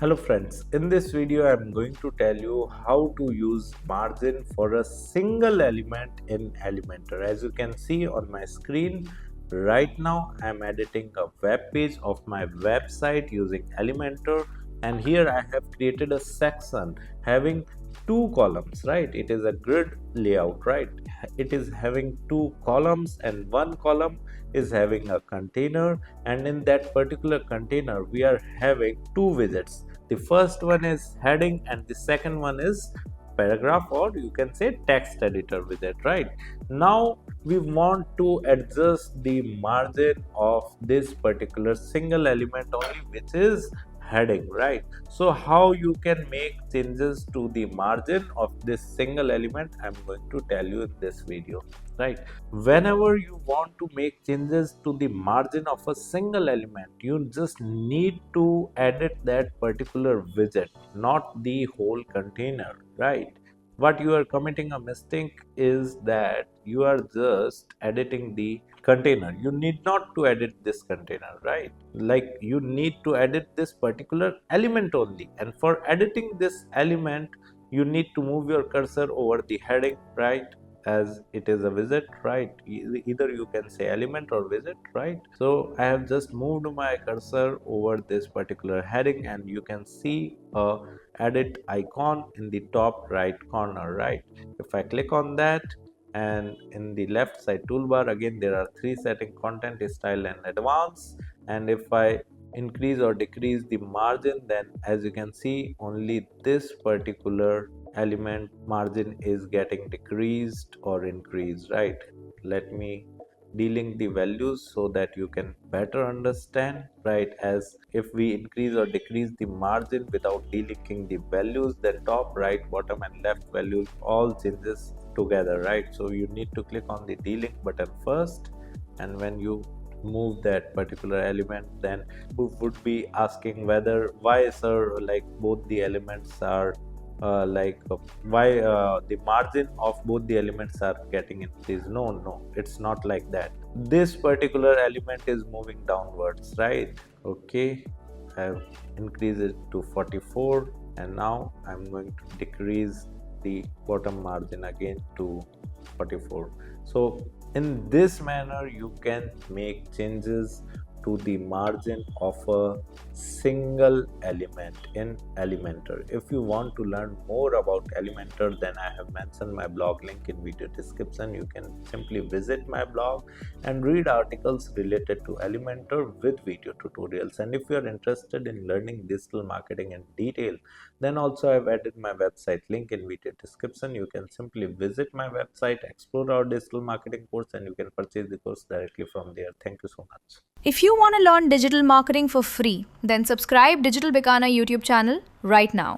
Hello friends, in this video I am going to tell you how to use margin for a single element in Elementor. As you can see on my screen right now, I am editing a web page of my website using Elementor, and here I have created a section having two columns, right? It is a grid layout, right? It is having two columns, and one column is having a container, and in that particular container we are having two widgets. The first one is heading and the second one is paragraph, or you can say text editor widget, right? Now we want to adjust the margin of this particular single element only, which is heading, right? So how you can make changes to the margin of this single element, I'm going to tell you in this video, right? Whenever you want to make changes to the margin of a single element, you just need to edit that particular widget, not the whole container, right? What you are committing a mistake is that you are just editing the container. You need not to edit this container, right? Like, you need to edit this particular element only, and for editing this element you need to move your cursor over the heading, right? As it is a widget, right? Either you can say element or widget, right? So I have just moved my cursor over this particular heading, and you can see a edit icon in the top right corner, right? If I click on that, and in the left side toolbar again there are three setting: content, style and advanced. And if I increase or decrease the margin, then as you can see, only this particular element margin is getting decreased or increased, right? Let me delink the values so that you can better understand, right? As if we increase or decrease the margin without delinking the values, then top, right, bottom and left values all changes together, right? So you need to click on the delink button first, and when you move that particular element, then would be asking whether why, sir, like both the elements are why the margin of both the elements are getting increased. No, it's not like that. This particular element is moving downwards, right? Okay, I've increased it to 44, and now I'm going to decrease the bottom margin again to 44. So in this manner you can make changes to the margin of a single element in Elementor. If you want to learn more about Elementor, then I have mentioned my blog link in video description. You can simply visit my blog and read articles related to Elementor with video tutorials. And if you are interested in learning digital marketing in detail, then also I've added my website link in video description. You can simply visit my website, explore our digital marketing course, and you can purchase the course directly from there. Thank you so much. If you want to learn digital marketing for free, then subscribe Digital Bikana YouTube channel right now.